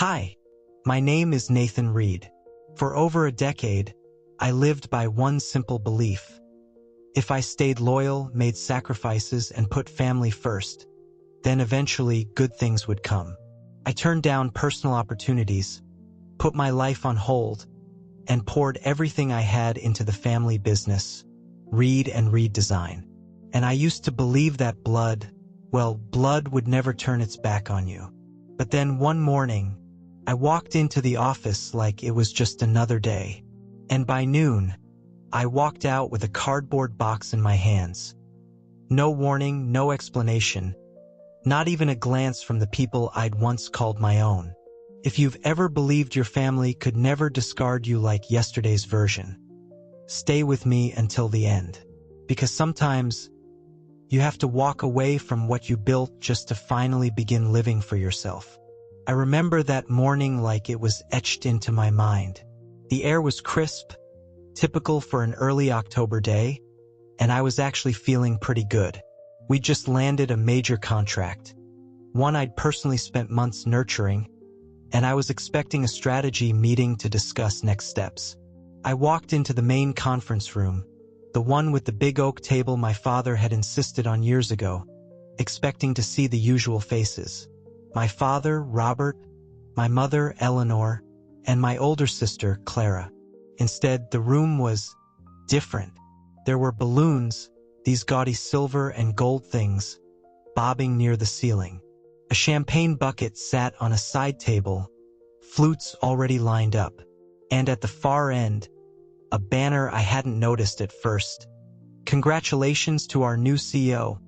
Hi, my name is Nathan Reid. For over a decade, I lived by one simple belief. If I stayed loyal, made sacrifices, and put family first, then eventually good things would come. I turned down personal opportunities, put my life on hold, and poured everything I had into the family business, Reid and Reid Design. And I used to believe that blood would never turn its back on you. But then one morning, I walked into the office like it was just another day. And by noon, I walked out with a cardboard box in my hands. No warning, no explanation, not even a glance from the people I'd once called my own. If you've ever believed your family could never discard you like yesterday's version, stay with me until the end. Because sometimes, you have to walk away from what you built just to finally begin living for yourself. I remember that morning like it was etched into my mind. The air was crisp, typical for an early October day, and I was actually feeling pretty good. We just landed a major contract, one I'd personally spent months nurturing, and I was expecting a strategy meeting to discuss next steps. I walked into the main conference room, the one with the big oak table my father had insisted on years ago, expecting to see the usual faces. My father, Robert, my mother, Eleanor, and my older sister, Clara. Instead, the room was different. There were balloons, these gaudy silver and gold things, bobbing near the ceiling. A champagne bucket sat on a side table, flutes already lined up. And at the far end, a banner I hadn't noticed at first. Congratulations to our new CEO.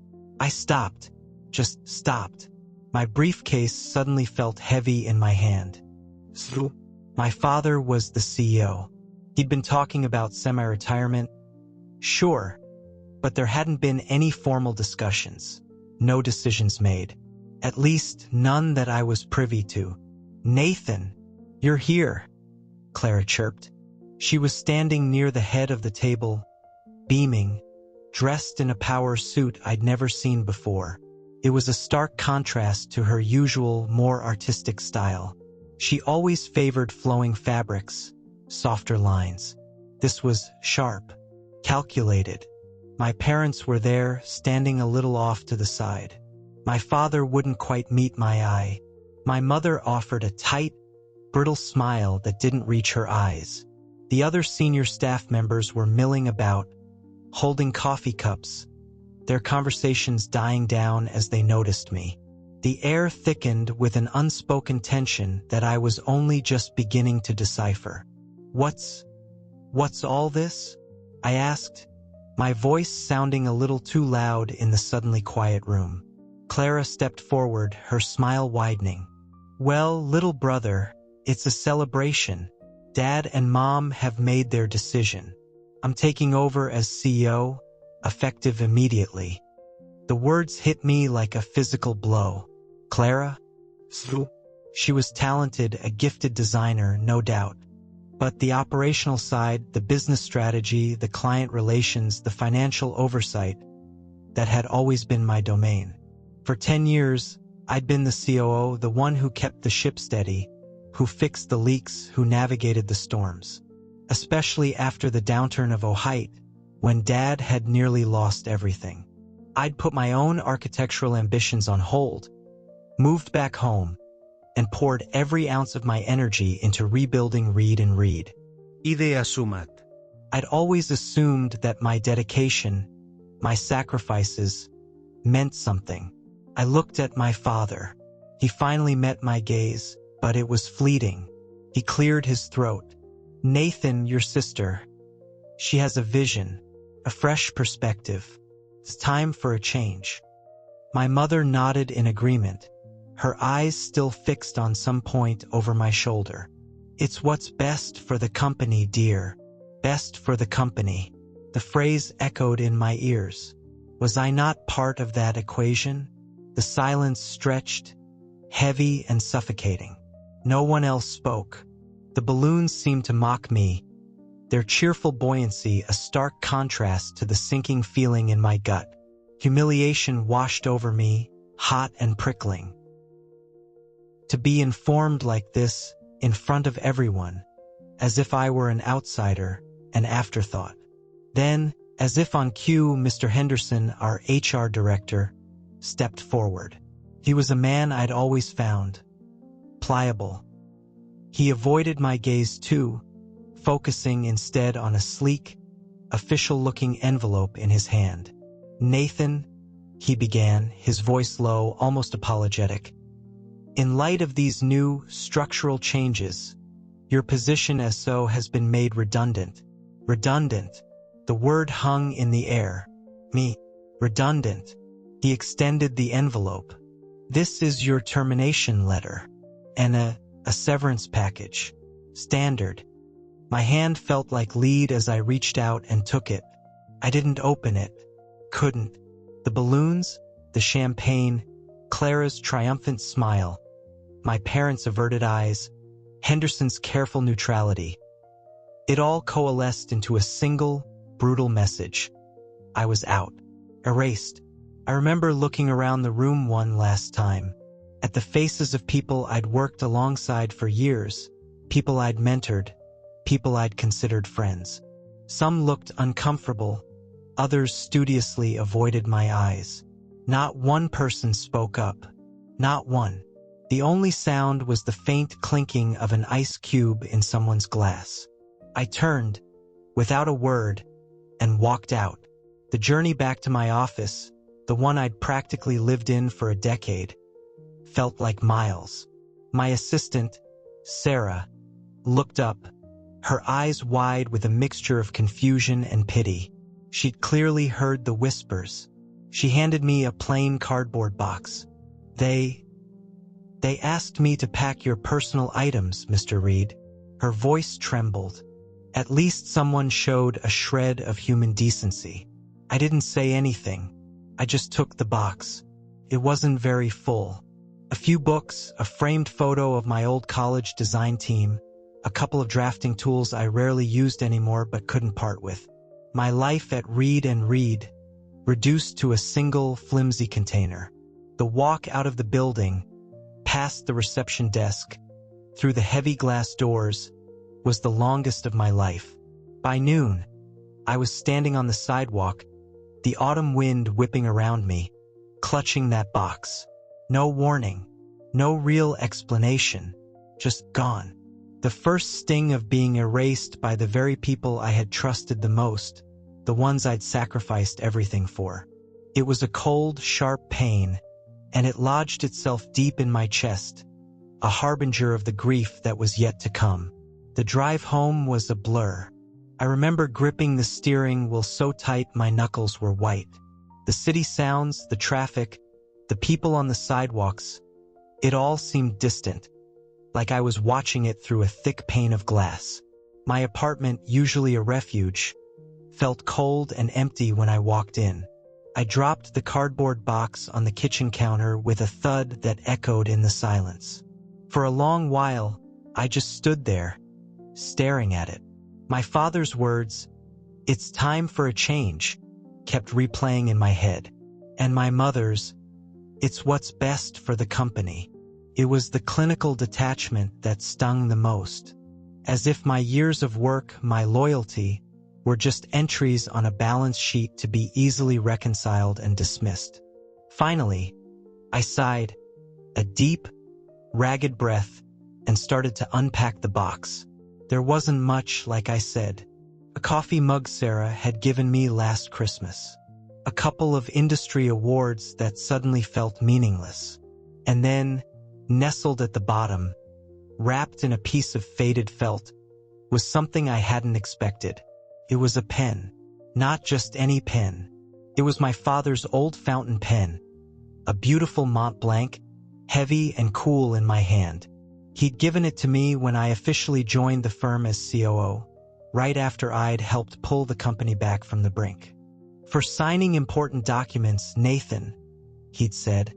I stopped. Just stopped. My briefcase suddenly felt heavy in my hand. My father was the CEO. He'd been talking about semi-retirement. Sure, but there hadn't been any formal discussions. No decisions made. At least none that I was privy to. Nathan, you're here, Clara chirped. She was standing near the head of the table, beaming, dressed in a power suit I'd never seen before. It was a stark contrast to her usual, more artistic style. She always favored flowing fabrics, softer lines. This was sharp, calculated. My parents were there, standing a little off to the side. My father wouldn't quite meet my eye. My mother offered a tight, brittle smile that didn't reach her eyes. The other senior staff members were milling about, holding coffee cups, their conversations dying down as they noticed me. The air thickened with an unspoken tension that I was only just beginning to decipher. What's all this? I asked, my voice sounding a little too loud in the suddenly quiet room. Clara stepped forward, her smile widening. Well, little brother, it's a celebration. Dad and Mom have made their decision. I'm taking over as CEO, effective immediately. The words hit me like a physical blow. Clara? She was talented, a gifted designer, no doubt. But the operational side, the business strategy, the client relations, the financial oversight, that had always been my domain. For 10 years, I'd been the COO, the one who kept the ship steady, who fixed the leaks, who navigated the storms. Especially after the downturn of '08, when Dad had nearly lost everything. I'd put my own architectural ambitions on hold, moved back home, and poured every ounce of my energy into rebuilding Reid and Reid. Idea sumat. I'd always assumed that my dedication, my sacrifices, meant something. I looked at my father. He finally met my gaze, but it was fleeting. He cleared his throat. Nathan, your sister. She has a vision, a fresh perspective. It's time for a change. My mother nodded in agreement, her eyes still fixed on some point over my shoulder. It's what's best for the company, dear. Best for the company. The phrase echoed in my ears. Was I not part of that equation? The silence stretched, heavy and suffocating. No one else spoke. The balloons seemed to mock me, their cheerful buoyancy a stark contrast to the sinking feeling in my gut. Humiliation washed over me, hot and prickling. To be informed like this, in front of everyone, as if I were an outsider, an afterthought. Then, as if on cue, Mr. Henderson, our HR director, stepped forward. He was a man I'd always found pliable. He avoided my gaze too, focusing instead on a sleek, official-looking envelope in his hand. "Nathan," he began, his voice low, almost apologetic. "In light of these new, structural changes, your position as SO has been made redundant." Redundant. The word hung in the air. Me. Redundant. He extended the envelope. "This is your termination letter. And a severance package. Standard." My hand felt like lead as I reached out and took it. I didn't open it. Couldn't. The balloons, the champagne, Clara's triumphant smile, my parents' averted eyes, Henderson's careful neutrality. It all coalesced into a single, brutal message. I was out. Erased. I remember looking around the room one last time, at the faces of people I'd worked alongside for years, people I'd mentored, people I'd considered friends. Some looked uncomfortable, others studiously avoided my eyes. Not one person spoke up. Not one. The only sound was the faint clinking of an ice cube in someone's glass. I turned, without a word, and walked out. The journey back to my office, the one I'd practically lived in for a decade, felt like miles. My assistant, Sarah, looked up, her eyes wide with a mixture of confusion and pity. She'd clearly heard the whispers. She handed me a plain cardboard box. They asked me to pack your personal items, Mr. Reid." Her voice trembled. At least someone showed a shred of human decency. I didn't say anything. I just took the box. It wasn't very full. A few books, a framed photo of my old college design team, a couple of drafting tools I rarely used anymore but couldn't part with. My life at Reid and Reid, reduced to a single flimsy container. The walk out of the building, past the reception desk, through the heavy glass doors, was the longest of my life. By noon, I was standing on the sidewalk, the autumn wind whipping around me, clutching that box. No warning, no real explanation, just gone. The first sting of being erased by the very people I had trusted the most, the ones I'd sacrificed everything for. It was a cold, sharp pain, and it lodged itself deep in my chest, a harbinger of the grief that was yet to come. The drive home was a blur. I remember gripping the steering wheel so tight my knuckles were white. The city sounds, the traffic, the people on the sidewalks, it all seemed distant, like I was watching it through a thick pane of glass. My apartment, usually a refuge, felt cold and empty when I walked in. I dropped the cardboard box on the kitchen counter with a thud that echoed in the silence. For a long while, I just stood there, staring at it. My father's words, "It's time for a change," kept replaying in my head. And my mother's, "It's what's best for the company." It was the clinical detachment that stung the most. As if my years of work, my loyalty, were just entries on a balance sheet to be easily reconciled and dismissed. Finally, I sighed, a deep, ragged breath, and started to unpack the box. There wasn't much, like I said. A coffee mug Sarah had given me last Christmas. A couple of industry awards that suddenly felt meaningless. And then, nestled at the bottom, wrapped in a piece of faded felt, was something I hadn't expected. It was a pen. Not just any pen. It was my father's old fountain pen. A beautiful Mont Blanc, heavy and cool in my hand. He'd given it to me when I officially joined the firm as COO, right after I'd helped pull the company back from the brink. "For signing important documents, Nathan," he'd said,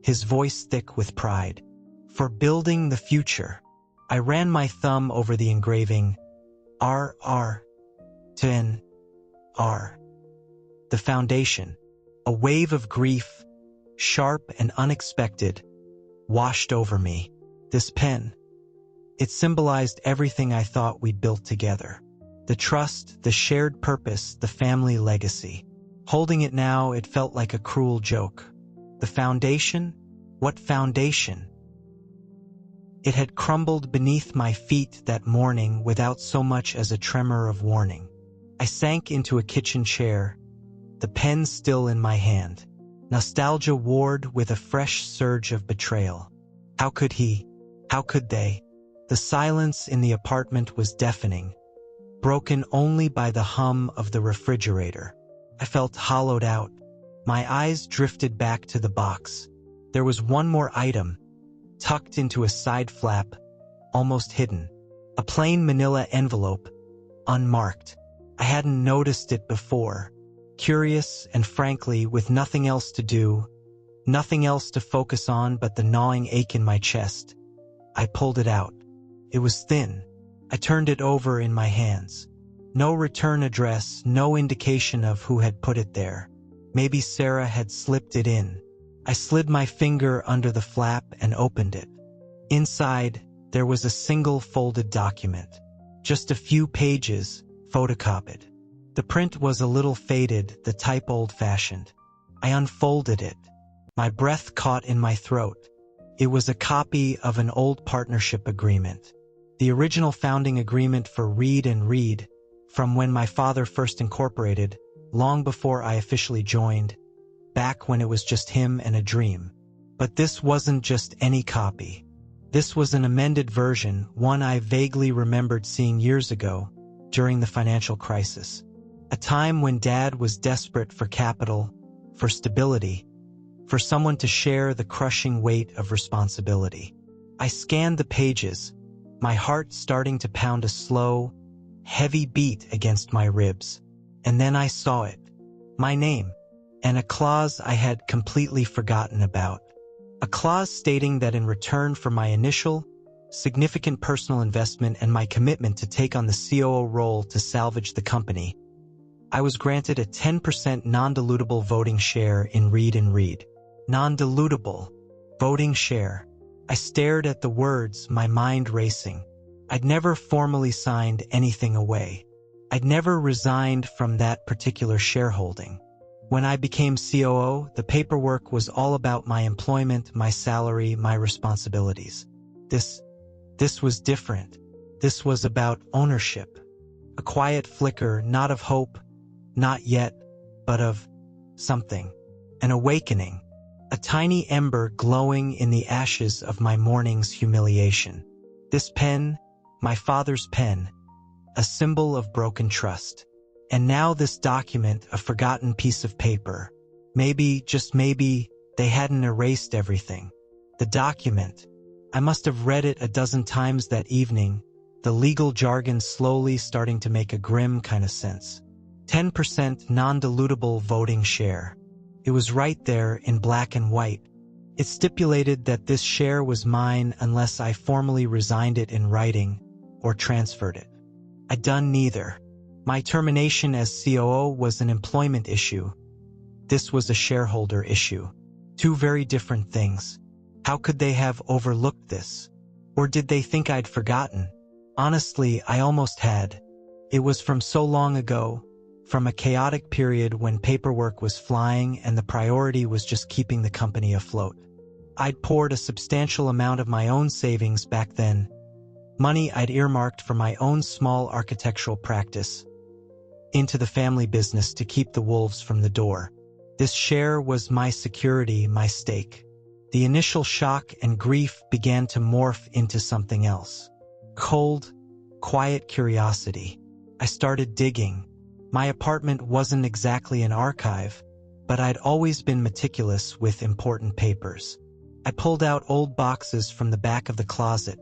his voice thick with pride. "For building the future." I ran my thumb over the engraving, R.R. to N.R. The foundation. A wave of grief, sharp and unexpected, washed over me. This pen. It symbolized everything I thought we'd built together. The trust, the shared purpose, the family legacy. Holding it now, it felt like a cruel joke. The foundation? What foundation? It had crumbled beneath my feet that morning without so much as a tremor of warning. I sank into a kitchen chair, the pen still in my hand. Nostalgia warred with a fresh surge of betrayal. How could he? How could they? The silence in the apartment was deafening, broken only by the hum of the refrigerator. I felt hollowed out. My eyes drifted back to the box. There was one more item, tucked into a side flap, almost hidden. A plain manila envelope, unmarked. I hadn't noticed it before. Curious and frankly, with nothing else to do, nothing else to focus on but the gnawing ache in my chest, I pulled it out. It was thin. I turned it over in my hands. No return address, no indication of who had put it there. Maybe Sarah had slipped it in. I slid my finger under the flap and opened it. Inside, there was a single folded document. Just a few pages, photocopied. The print was a little faded, the type old-fashioned. I unfolded it. My breath caught in my throat. It was a copy of an old partnership agreement. The original founding agreement for Reid and Reid, from when my father first incorporated, long before I officially joined, back when it was just him and a dream. But this wasn't just any copy. This was an amended version, one I vaguely remembered seeing years ago, during the financial crisis. A time when Dad was desperate for capital, for stability, for someone to share the crushing weight of responsibility. I scanned the pages, my heart starting to pound a slow, heavy beat against my ribs. And then I saw it. My name. And a clause I had completely forgotten about. A clause stating that in return for my initial, significant personal investment and my commitment to take on the COO role to salvage the company, I was granted a 10% non-dilutable voting share in Reid and Reid. Non-dilutable voting share. I stared at the words, my mind racing. I'd never formally signed anything away. I'd never resigned from that particular shareholding. When I became COO, the paperwork was all about my employment, my salary, my responsibilities. This was different. This was about ownership. A quiet flicker, not of hope, not yet, but of something. An awakening. A tiny ember glowing in the ashes of my morning's humiliation. This pen, my father's pen, a symbol of broken trust. And now this document, a forgotten piece of paper. Maybe, just maybe, they hadn't erased everything. The document. I must have read it a dozen times that evening, the legal jargon slowly starting to make a grim kind of sense. 10% non-dilutable voting share. It was right there in black and white. It stipulated that this share was mine unless I formally resigned it in writing or transferred it. I'd done neither. My termination as COO was an employment issue. This was a shareholder issue. Two very different things. How could they have overlooked this? Or did they think I'd forgotten? Honestly, I almost had. It was from so long ago, from a chaotic period when paperwork was flying and the priority was just keeping the company afloat. I'd poured a substantial amount of my own savings back then, money I'd earmarked for my own small architectural practice, into the family business to keep the wolves from the door. This share was my security, my stake. The initial shock and grief began to morph into something else. Cold, quiet curiosity. I started digging. My apartment wasn't exactly an archive, but I'd always been meticulous with important papers. I pulled out old boxes from the back of the closet,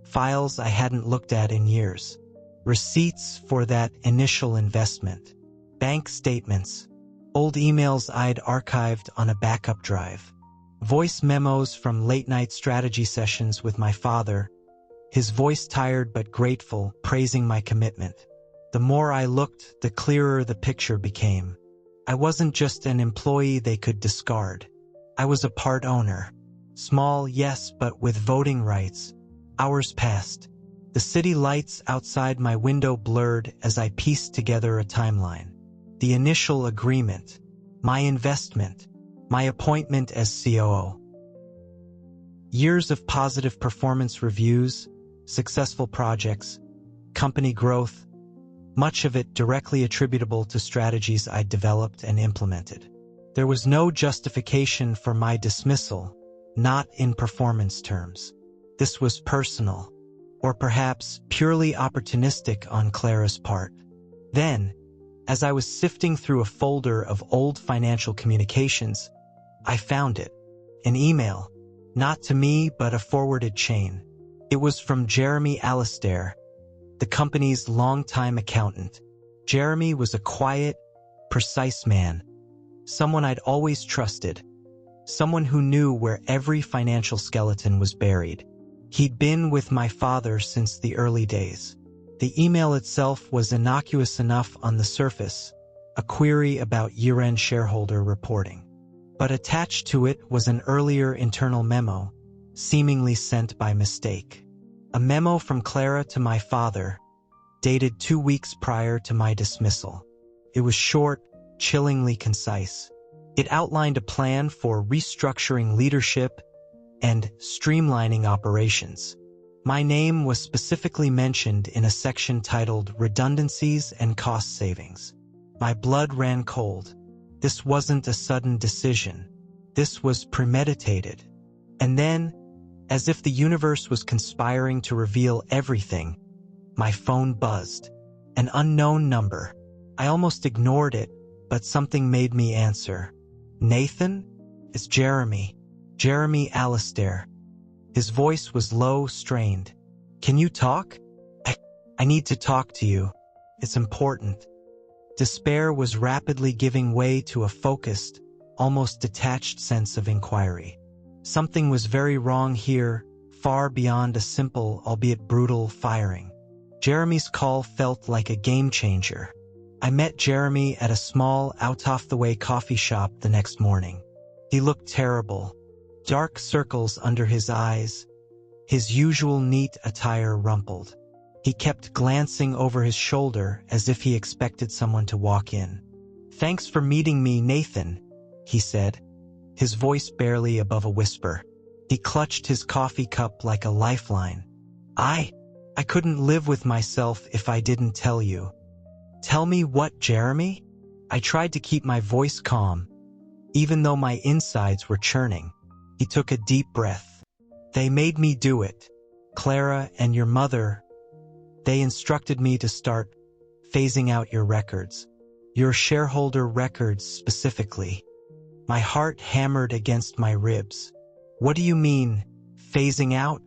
files I hadn't looked at in years, receipts for that initial investment, bank statements, old emails I'd archived on a backup drive, voice memos from late-night strategy sessions with my father, his voice tired but grateful, praising my commitment. The more I looked, the clearer the picture became. I wasn't just an employee they could discard. I was a part owner. Small, yes, but with voting rights. Hours passed. The city lights outside my window blurred as I pieced together a timeline. The initial agreement, my investment, my appointment as COO. Years of positive performance reviews, successful projects, company growth, much of it directly attributable to strategies I'd developed and implemented. There was no justification for my dismissal, not in performance terms. This was personal, or perhaps purely opportunistic on Clara's part. Then, as I was sifting through a folder of old financial communications, I found it. An email, not to me but a forwarded chain. It was from Jeremy Alastair, the company's longtime accountant. Jeremy was a quiet, precise man, someone I'd always trusted, someone who knew where every financial skeleton was buried. He'd been with my father since the early days. The email itself was innocuous enough on the surface, a query about year-end shareholder reporting. But attached to it was an earlier internal memo, seemingly sent by mistake. A memo from Clara to my father, dated 2 weeks prior to my dismissal. It was short, chillingly concise. It outlined a plan for restructuring leadership and streamlining operations. My name was specifically mentioned in a section titled Redundancies and Cost Savings. My blood ran cold. This wasn't a sudden decision. This was premeditated. And then, as if the universe was conspiring to reveal everything, my phone buzzed. An unknown number. I almost ignored it, but something made me answer. Nathan? It's Jeremy. Jeremy Alastair. His voice was low, strained. Can you talk? I need to talk to you. It's important. Despair was rapidly giving way to a focused, almost detached sense of inquiry. Something was very wrong here, far beyond a simple, albeit brutal, firing. Jeremy's call felt like a game changer. I met Jeremy at a small, out-of-the-way coffee shop the next morning. He looked terrible. Dark circles under his eyes, his usual neat attire rumpled. He kept glancing over his shoulder as if he expected someone to walk in. "Thanks for meeting me, Nathan," he said, his voice barely above a whisper. He clutched his coffee cup like a lifeline. I couldn't live with myself if I didn't tell you." "Tell me what, Jeremy?" I tried to keep my voice calm, even though my insides were churning. He took a deep breath. "They made me do it. Clara and your mother, they instructed me to start phasing out your records. Your shareholder records specifically." My heart hammered against my ribs. "What do you mean, phasing out?"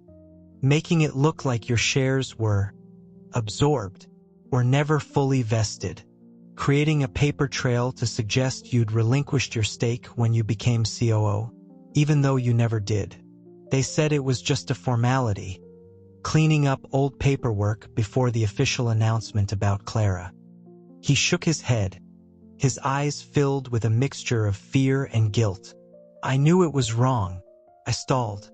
"Making it look like your shares were absorbed or never fully vested. Creating a paper trail to suggest you'd relinquished your stake when you became COO, even though you never did. They said it was just a formality, cleaning up old paperwork before the official announcement about Clara." He shook his head, his eyes filled with a mixture of fear and guilt. I knew it was wrong. I stalled.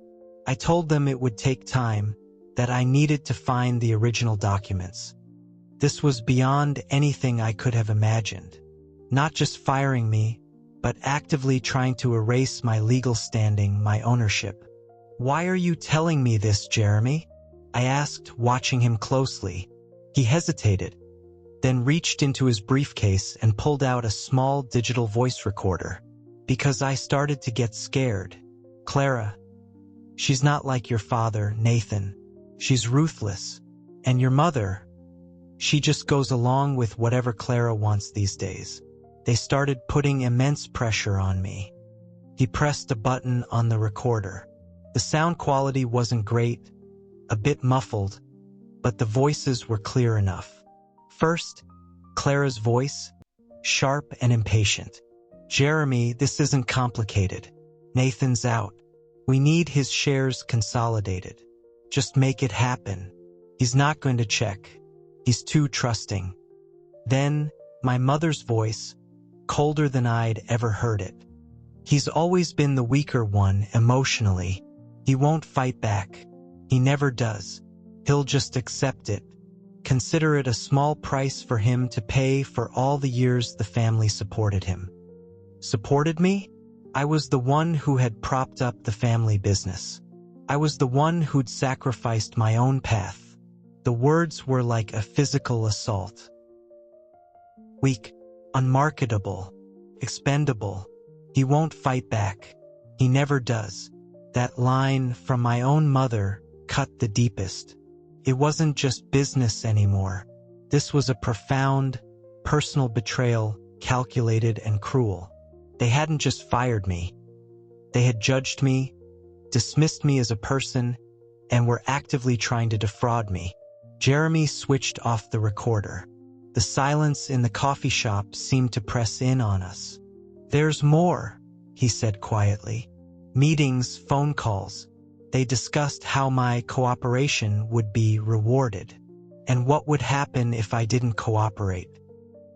I told them it would take time, that I needed to find the original documents. This was beyond anything I could have imagined. Not just firing me, but actively trying to erase my legal standing, my ownership. "Why are you telling me this, Jeremy?" I asked, watching him closely. He hesitated, then reached into his briefcase and pulled out a small digital voice recorder. "Because I started to get scared. Clara, she's not like your father, Nathan. She's ruthless. And your mother, she just goes along with whatever Clara wants these days. They started putting immense pressure on me." He pressed a button on the recorder. The sound quality wasn't great, a bit muffled, but the voices were clear enough. First, Clara's voice, sharp and impatient. "Jeremy, this isn't complicated. Nathan's out. We need his shares consolidated. Just make it happen. He's not going to check. He's too trusting." Then, my mother's voice, colder than I'd ever heard it. "He's always been the weaker one emotionally. He won't fight back. He never does. He'll just accept it. Consider it a small price for him to pay for all the years the family supported him. Supported me? I was the one who had propped up the family business. I was the one who'd sacrificed my own path. The words were like a physical assault. Weak, unmarketable, expendable. He won't fight back. He never does. That line from my own mother cut the deepest. It wasn't just business anymore. This was a profound, personal betrayal, calculated and cruel. They hadn't just fired me. They had judged me, dismissed me as a person, and were actively trying to defraud me. Jeremy switched off the recorder. The silence in the coffee shop seemed to press in on us. "There's more," he said quietly. Meetings, phone calls. They discussed how my cooperation would be rewarded, and what would happen if I didn't cooperate.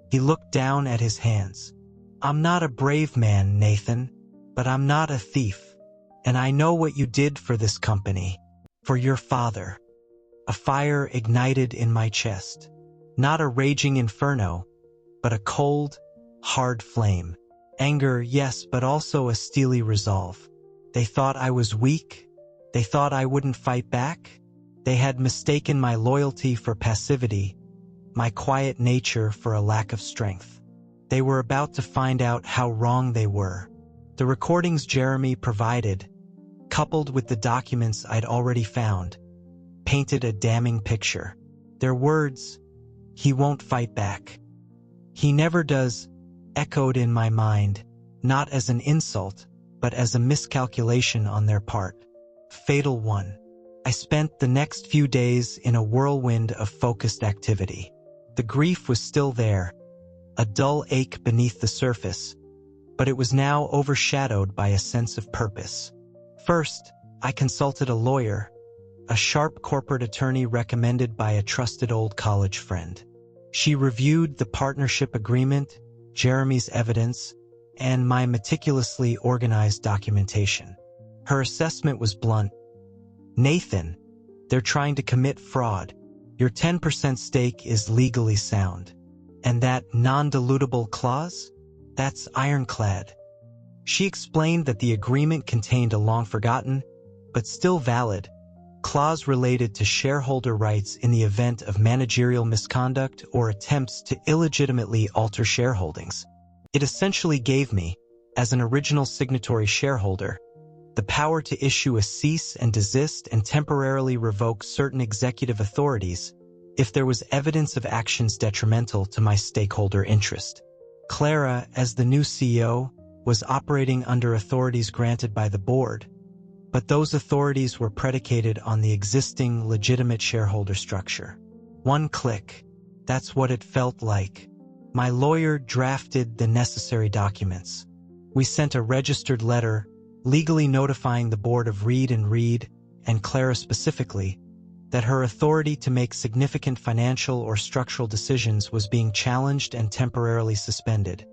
He looked down at his hands. "I'm not a brave man, Nathan, but I'm not a thief. And I know what you did for this company, for your father." A fire ignited in my chest. Not a raging inferno, but a cold, hard flame. Anger, yes, but also a steely resolve. They thought I was weak. They thought I wouldn't fight back. They had mistaken my loyalty for passivity, my quiet nature for a lack of strength. They were about to find out how wrong they were. The recordings Jeremy provided, coupled with the documents I'd already found, painted a damning picture. Their words, "He won't fight back. He never does," echoed in my mind, not as an insult, but as a miscalculation on their part. Fatal one. I spent the next few days in a whirlwind of focused activity. The grief was still there, a dull ache beneath the surface, but it was now overshadowed by a sense of purpose. First, I consulted a lawyer, a sharp corporate attorney recommended by a trusted old college friend. She reviewed the partnership agreement, Jeremy's evidence, and my meticulously organized documentation. Her assessment was blunt. "Nathan, they're trying to commit fraud. Your 10% stake is legally sound. And that non-dilutable clause? That's ironclad." She explained that the agreement contained a long-forgotten, but still valid, clause related to shareholder rights in the event of managerial misconduct or attempts to illegitimately alter shareholdings. It essentially gave me, as an original signatory shareholder, the power to issue a cease and desist and temporarily revoke certain executive authorities if there was evidence of actions detrimental to my stakeholder interest. Clara, as the new CEO, was operating under authorities granted by the board, but those authorities were predicated on the existing legitimate shareholder structure. One click. That's what it felt like. My lawyer drafted the necessary documents. We sent a registered letter legally notifying the board of Reid and Clara specifically, that her authority to make significant financial or structural decisions was being challenged and temporarily suspended,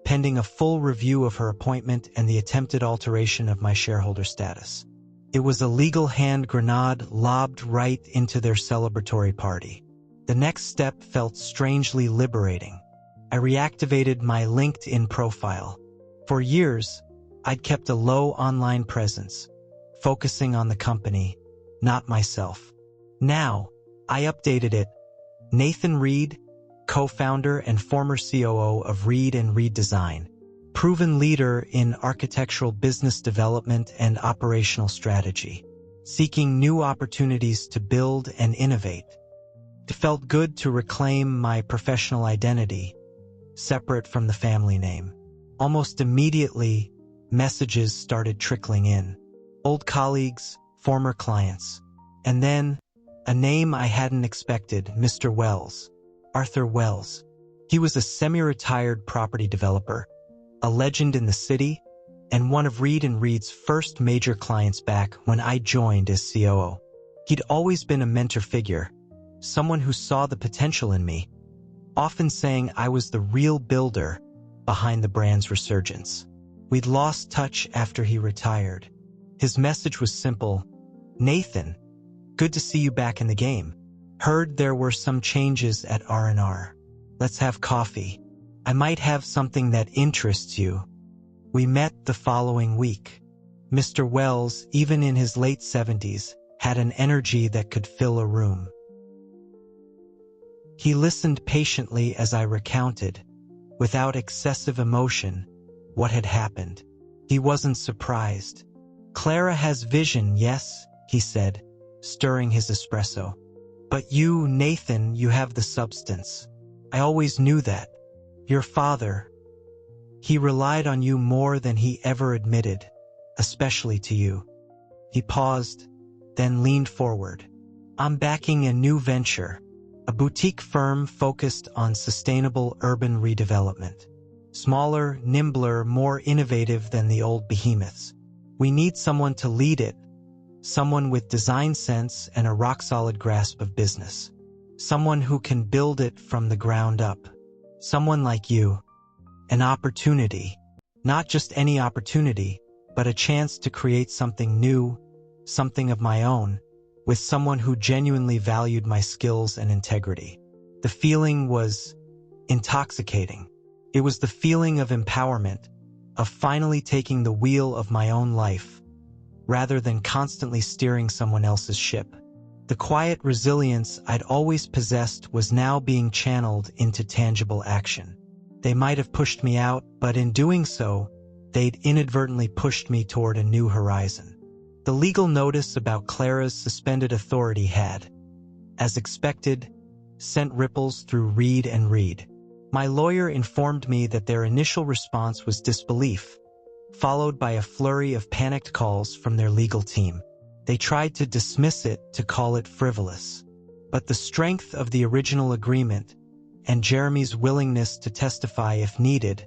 pending a full review of her appointment and the attempted alteration of my shareholder status. It was a legal hand grenade lobbed right into their celebratory party. The next step felt strangely liberating. I reactivated my LinkedIn profile. For years, I'd kept a low online presence, focusing on the company, not myself. Now, I updated it. Nathan Reid, co-founder and former COO of Reid Design, proven leader in architectural business development and operational strategy, seeking new opportunities to build and innovate. It felt good to reclaim my professional identity, separate from the family name. Almost immediately, messages started trickling in. Old colleagues, former clients, and then a name I hadn't expected, Mr. Wells, Arthur Wells. He was a semi-retired property developer, a legend in the city, and one of Reid's first major clients back when I joined as COO. He'd always been a mentor figure, someone who saw the potential in me, often saying I was the real builder behind the brand's resurgence. We'd lost touch after he retired. His message was simple. "Nathan, good to see you back in the game. Heard there were some changes at R&R. Let's have coffee. I might have something that interests you." We met the following week. Mr. Wells, even in his late 70s, had an energy that could fill a room. He listened patiently as I recounted, without excessive emotion, what had happened. He wasn't surprised. "Clara has vision, yes," he said, stirring his espresso. "But you, Nathan, you have the substance. I always knew that. Your father, he relied on you more than he ever admitted, especially to you." He paused, then leaned forward. "I'm backing a new venture, a boutique firm focused on sustainable urban redevelopment. Smaller, nimbler, more innovative than the old behemoths. We need someone to lead it, someone with design sense and a rock-solid grasp of business. Someone who can build it from the ground up. Someone like you. An opportunity. Not just any opportunity, but a chance to create something new, something of my own, with someone who genuinely valued my skills and integrity." The feeling was intoxicating. It was the feeling of empowerment, of finally taking the wheel of my own life, rather than constantly steering someone else's ship. The quiet resilience I'd always possessed was now being channeled into tangible action. They might have pushed me out, but in doing so, they'd inadvertently pushed me toward a new horizon. The legal notice about Clara's suspended authority had, as expected, sent ripples through Reid and Reid. My lawyer informed me that their initial response was disbelief, followed by a flurry of panicked calls from their legal team. They tried to dismiss it, to call it frivolous. But the strength of the original agreement, and Jeremy's willingness to testify if needed,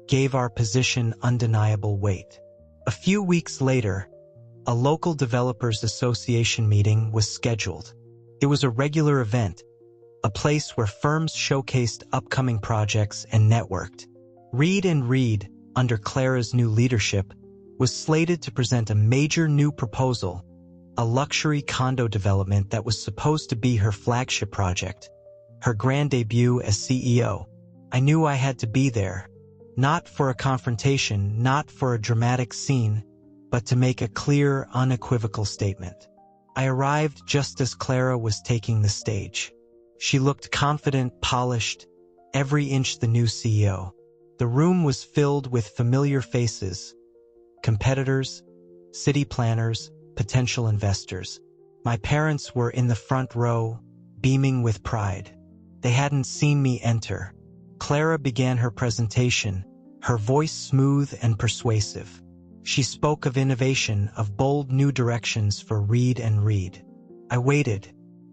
gave our position undeniable weight. A few weeks later, a local developers association meeting was scheduled. It was a regular event, a place where firms showcased upcoming projects and networked. Reid and Reid, under Clara's new leadership, was slated to present a major new proposal, a luxury condo development that was supposed to be her flagship project, her grand debut as CEO. I knew I had to be there, not for a confrontation, not for a dramatic scene, but to make a clear, unequivocal statement. I arrived just as Clara was taking the stage. She looked confident, polished, every inch the new CEO. The room was filled with familiar faces, competitors, city planners, potential investors. My parents were in the front row, beaming with pride. They hadn't seen me enter. Clara began her presentation, her voice smooth and persuasive. She spoke of innovation, of bold new directions for Reid and Reid. I waited.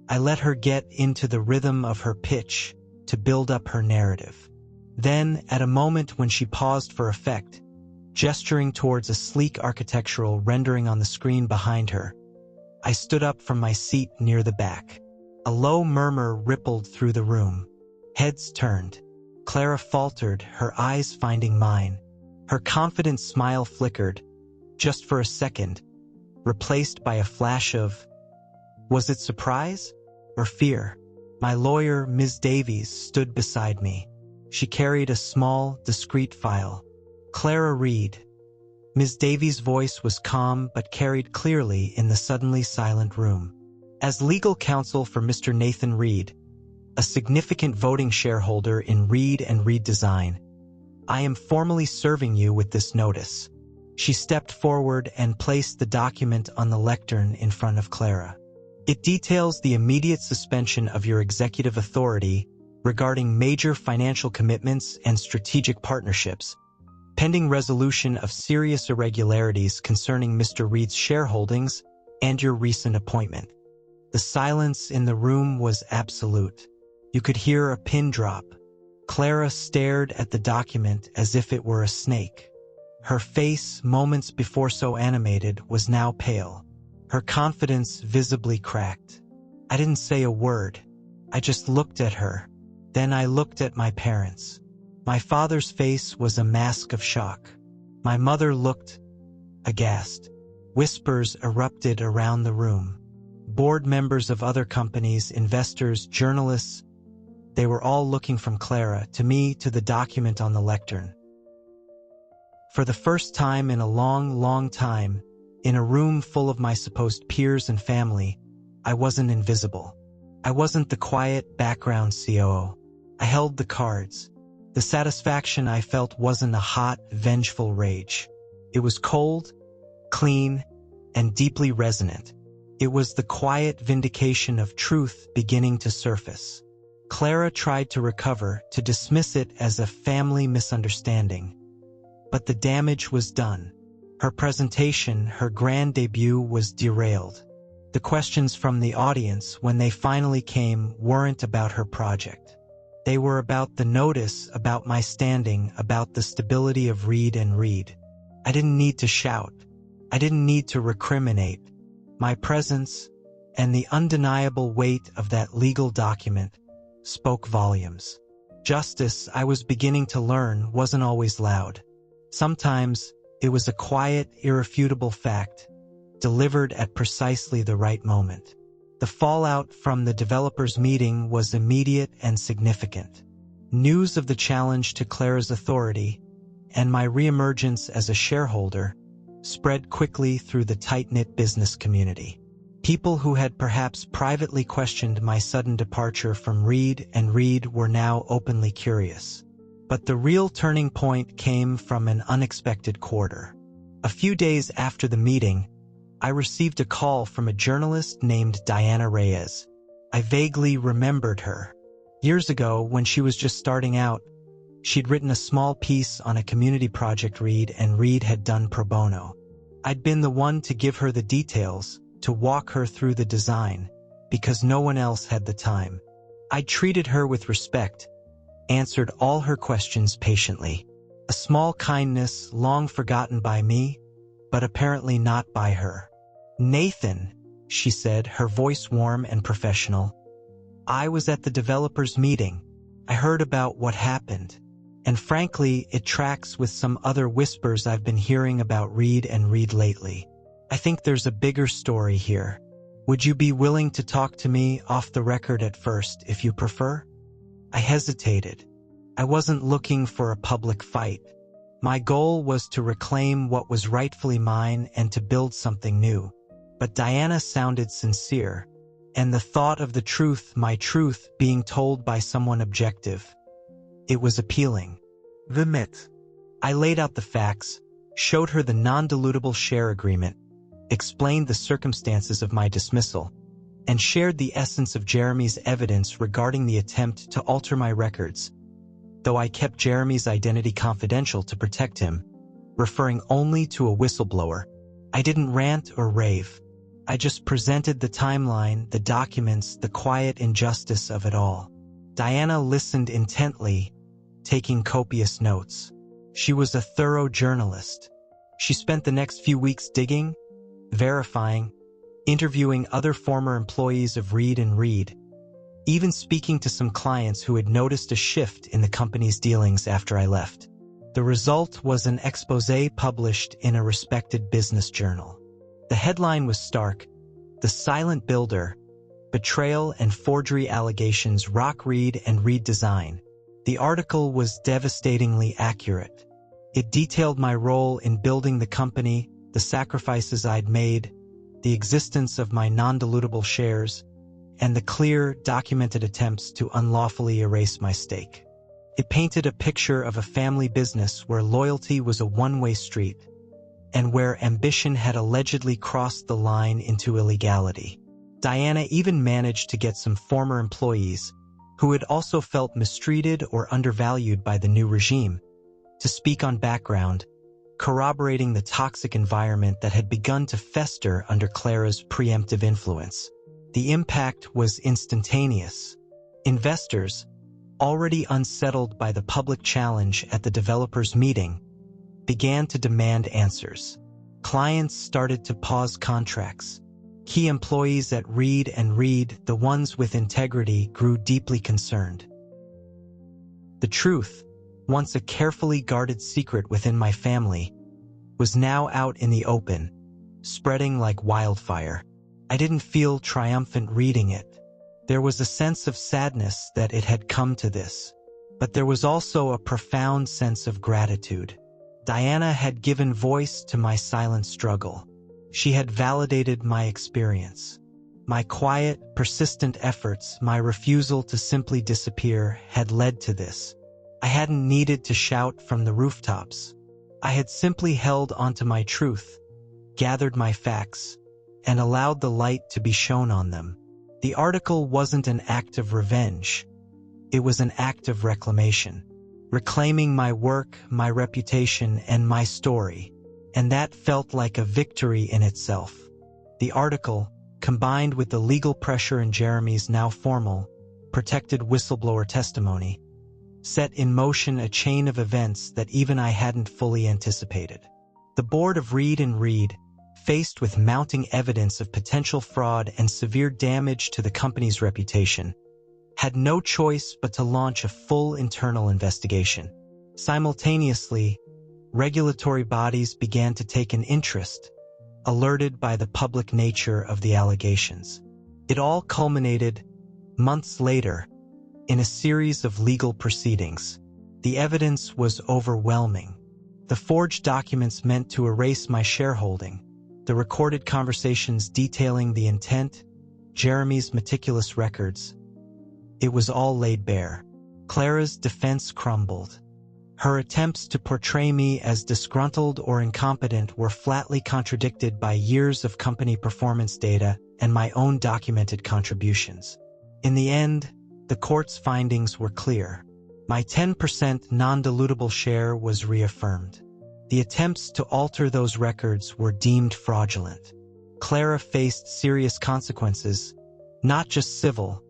I let her get into the rhythm of her pitch, to build up her narrative. Then, at a moment when she paused for effect, gesturing towards a sleek architectural rendering on the screen behind her, I stood up from my seat near the back. A low murmur rippled through the room. Heads turned. Clara faltered, her eyes finding mine. Her confident smile flickered, just for a second, replaced by a flash of, was it surprise or fear? My lawyer, Ms. Davies, stood beside me. She carried a small, discreet file. Clara Reid. Ms. Davies' voice was calm but carried clearly in the suddenly silent room. As legal counsel for Mr. Nathan Reid, a significant voting shareholder in Reid and Reid Design, I am formally serving you with this notice. She stepped forward and placed the document on the lectern in front of Clara. It details the immediate suspension of your executive authority regarding major financial commitments and strategic partnerships, pending resolution of serious irregularities concerning Mr. Reid's shareholdings and your recent appointment. The silence in the room was absolute. You could hear a pin drop. Clara stared at the document as if it were a snake. Her face, moments before so animated, was now pale. Her confidence visibly cracked. I didn't say a word. I just looked at her. Then I looked at my parents. My father's face was a mask of shock. My mother looked aghast. Whispers erupted around the room. Board members of other companies, investors, journalists, they were all looking from Clara to me to the document on the lectern. For the first time in a long, long time, in a room full of my supposed peers and family, I wasn't invisible. I wasn't the quiet background COO. I held the cards. The satisfaction I felt wasn't a hot, vengeful rage. It was cold, clean, and deeply resonant. It was the quiet vindication of truth beginning to surface. Clara tried to recover, to dismiss it as a family misunderstanding. But the damage was done. Her presentation, her grand debut, was derailed. The questions from the audience, when they finally came, weren't about her project. They were about the notice, about my standing, about the stability of Reid and Reid. I didn't need to shout. I didn't need to recriminate. My presence and the undeniable weight of that legal document spoke volumes. Justice, I was beginning to learn, wasn't always loud. Sometimes it was a quiet, irrefutable fact, delivered at precisely the right moment. The fallout from the developers' meeting was immediate and significant. News of the challenge to Clara's authority and my reemergence as a shareholder spread quickly through the tight-knit business community. People who had perhaps privately questioned my sudden departure from Reid and Reid were now openly curious. But the real turning point came from an unexpected quarter. A few days after the meeting, I received a call from a journalist named Diana Reyes. I vaguely remembered her. Years ago, when she was just starting out, she'd written a small piece on a community project Reid and Reid had done pro bono. I'd been the one to give her the details, to walk her through the design, because no one else had the time. I treated her with respect, answered all her questions patiently. A small kindness long forgotten by me, but apparently not by her. "Nathan," she said, her voice warm and professional, "I was at the developers' meeting. I heard about what happened. And frankly, it tracks with some other whispers I've been hearing about Reid and Reid lately. I think there's a bigger story here. Would you be willing to talk to me off the record at first, if you prefer?" I hesitated. I wasn't looking for a public fight. My goal was to reclaim what was rightfully mine and to build something new. But Diana sounded sincere, and the thought of the truth, my truth, being told by someone objective, it was appealing. The myth. I laid out the facts, showed her the non-dilutable share agreement, explained the circumstances of my dismissal, and shared the essence of Jeremy's evidence regarding the attempt to alter my records, though I kept Jeremy's identity confidential to protect him, referring only to a whistleblower. I didn't rant or rave. I just presented the timeline, the documents, the quiet injustice of it all. Diana listened intently, taking copious notes. She was a thorough journalist. She spent the next few weeks digging, verifying, interviewing other former employees of Reid and Reid, even speaking to some clients who had noticed a shift in the company's dealings after I left. The result was an exposé published in a respected business journal. The headline was stark: "The Silent Builder, Betrayal and Forgery Allegations Rock Reid and Reid Design." The article was devastatingly accurate. It detailed my role in building the company, the sacrifices I'd made, the existence of my non-dilutable shares, and the clear, documented attempts to unlawfully erase my stake. It painted a picture of a family business where loyalty was a one-way street, and where ambition had allegedly crossed the line into illegality. Diana even managed to get some former employees, who had also felt mistreated or undervalued by the new regime, to speak on background, corroborating the toxic environment that had begun to fester under Clara's preemptive influence. The impact was instantaneous. Investors, already unsettled by the public challenge at the developers' meeting, began to demand answers. Clients started to pause contracts. Key employees at Reid and Reid, the ones with integrity, grew deeply concerned. The truth, once a carefully guarded secret within my family, was now out in the open, spreading like wildfire. I didn't feel triumphant reading it. There was a sense of sadness that it had come to this. But there was also a profound sense of gratitude. Diana had given voice to my silent struggle. She had validated my experience. My quiet, persistent efforts, my refusal to simply disappear, had led to this. I hadn't needed to shout from the rooftops. I had simply held onto my truth, gathered my facts, and allowed the light to be shone on them. The article wasn't an act of revenge. It was an act of reclamation, reclaiming my work, my reputation, and my story, and that felt like a victory in itself. The article, combined with the legal pressure in Jeremy's now formal, protected whistleblower testimony, set in motion a chain of events that even I hadn't fully anticipated. The board of Reid and Reid, faced with mounting evidence of potential fraud and severe damage to the company's reputation, had no choice but to launch a full internal investigation. Simultaneously, regulatory bodies began to take an interest, alerted by the public nature of the allegations. It all culminated, months later, in a series of legal proceedings. The evidence was overwhelming. The forged documents meant to erase my shareholding, the recorded conversations detailing the intent, Jeremy's meticulous records. It was all laid bare. Clara's defense crumbled. Her attempts to portray me as disgruntled or incompetent were flatly contradicted by years of company performance data and my own documented contributions. In the end, the court's findings were clear. My 10% non-dilutable share was reaffirmed. The attempts to alter those records were deemed fraudulent. Clara faced serious consequences, not just civil,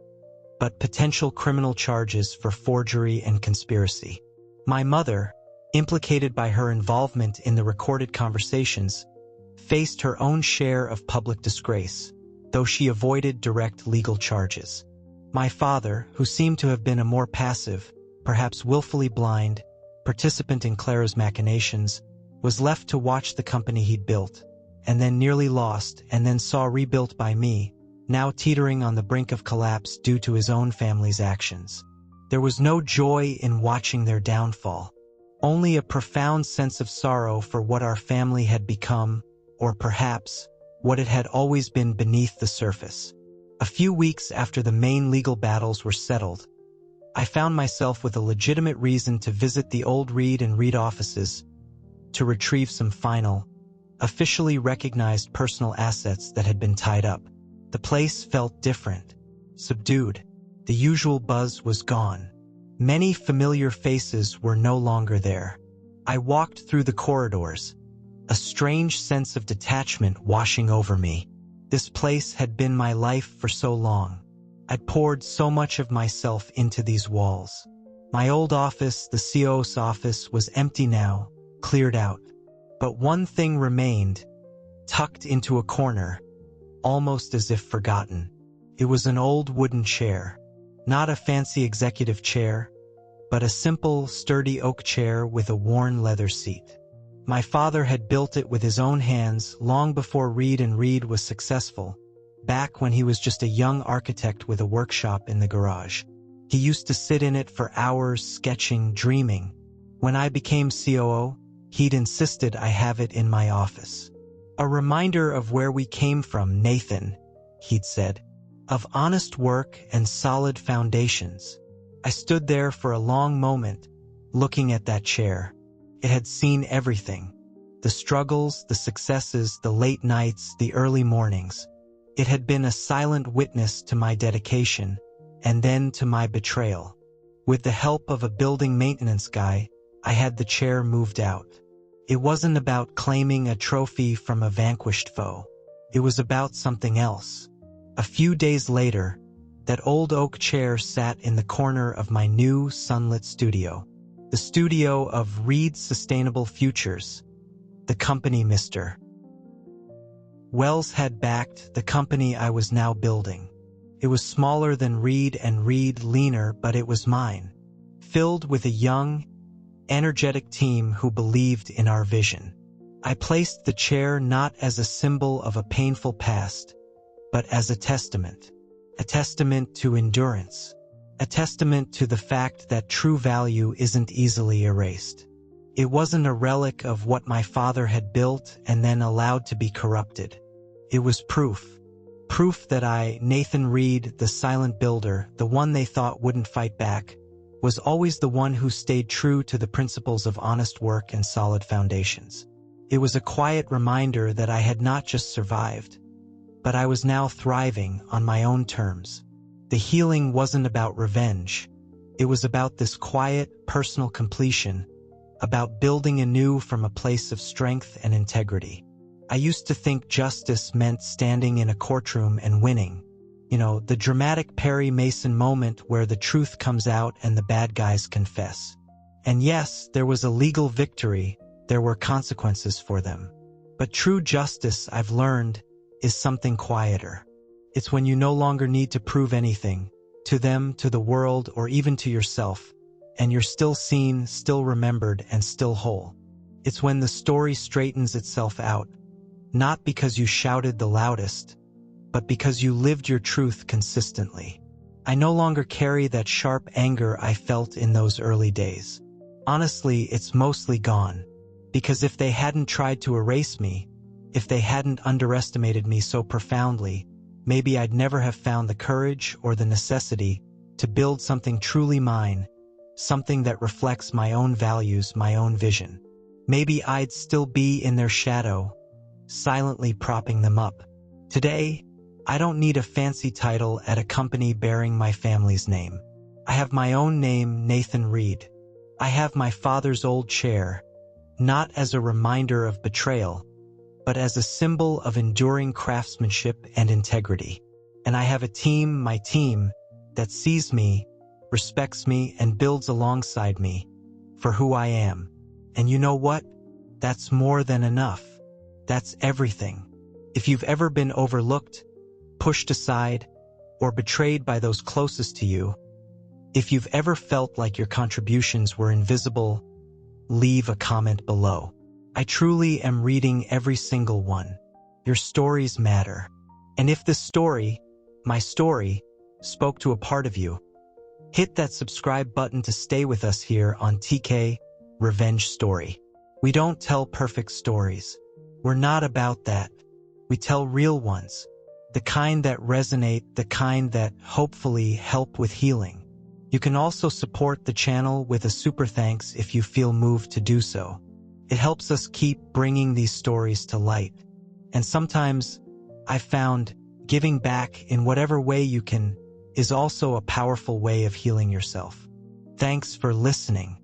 but potential criminal charges for forgery and conspiracy. My mother, implicated by her involvement in the recorded conversations, faced her own share of public disgrace, though she avoided direct legal charges. My father, who seemed to have been a more passive, perhaps willfully blind, participant in Clara's machinations, was left to watch the company he'd built, and then nearly lost, and then saw rebuilt by me, now teetering on the brink of collapse due to his own family's actions. There was no joy in watching their downfall, only a profound sense of sorrow for what our family had become, or perhaps, what it had always been beneath the surface. A few weeks after the main legal battles were settled, I found myself with a legitimate reason to visit the old Reid and Reid offices to retrieve some final, officially recognized personal assets that had been tied up. The place felt different, subdued. The usual buzz was gone. Many familiar faces were no longer there. I walked through the corridors, a strange sense of detachment washing over me. This place had been my life for so long. I'd poured so much of myself into these walls. My old office, the CO's office, was empty now, cleared out. But one thing remained, tucked into a corner, almost as if forgotten. It was an old wooden chair. Not a fancy executive chair, but a simple, sturdy oak chair with a worn leather seat. My father had built it with his own hands long before Reid and Reid was successful, back when he was just a young architect with a workshop in the garage. He used to sit in it for hours sketching, dreaming. When I became COO, he'd insisted I have it in my office. A reminder of where we came from, Nathan, he'd said, of honest work and solid foundations. I stood there for a long moment, looking at that chair. It had seen everything. The struggles, the successes, the late nights, the early mornings. It had been a silent witness to my dedication, and then to my betrayal. With the help of a building maintenance guy, I had the chair moved out. It wasn't about claiming a trophy from a vanquished foe. It was about something else. A few days later, that old oak chair sat in the corner of my new sunlit studio. The studio of Reid Sustainable Futures, the company Mr. Wells had backed, the company I was now building. It was smaller than Reid and Reid, leaner, but it was mine, filled with a young, energetic team who believed in our vision. I placed the chair not as a symbol of a painful past, but as a testament to endurance, a testament to the fact that true value isn't easily erased. It wasn't a relic of what my father had built and then allowed to be corrupted. It was proof that I, Nathan Reid, the silent builder, the one they thought wouldn't fight back, was always the one who stayed true to the principles of honest work and solid foundations. It was a quiet reminder that I had not just survived, but I was now thriving on my own terms. The healing wasn't about revenge. It was about this quiet, personal completion, about building anew from a place of strength and integrity. I used to think justice meant standing in a courtroom and winning. You know, the dramatic Perry Mason moment where the truth comes out and the bad guys confess. And yes, there was a legal victory, there were consequences for them. But true justice, I've learned, is something quieter. It's when you no longer need to prove anything, to them, to the world, or even to yourself, and you're still seen, still remembered, and still whole. It's when the story straightens itself out, not because you shouted the loudest, but because you lived your truth consistently. I no longer carry that sharp anger I felt in those early days. Honestly, it's mostly gone, because if they hadn't tried to erase me, if they hadn't underestimated me so profoundly, maybe I'd never have found the courage or the necessity to build something truly mine, something that reflects my own values, my own vision. Maybe I'd still be in their shadow, silently propping them up. Today, I don't need a fancy title at a company bearing my family's name. I have my own name, Nathan Reid. I have my father's old chair, not as a reminder of betrayal, but as a symbol of enduring craftsmanship and integrity. And I have a team, my team, that sees me, respects me, and builds alongside me for who I am. And you know what? That's more than enough. That's everything. If you've ever been overlooked, pushed aside, or betrayed by those closest to you, if you've ever felt like your contributions were invisible, leave a comment below. I truly am reading every single one. Your stories matter. And if this story, my story, spoke to a part of you, hit that subscribe button to stay with us here on TK Revenge Story. We don't tell perfect stories. We're not about that. We tell real ones. The kind that resonate, the kind that hopefully help with healing. You can also support the channel with a super thanks if you feel moved to do so. It helps us keep bringing these stories to light. And sometimes, I've found, giving back in whatever way you can is also a powerful way of healing yourself. Thanks for listening.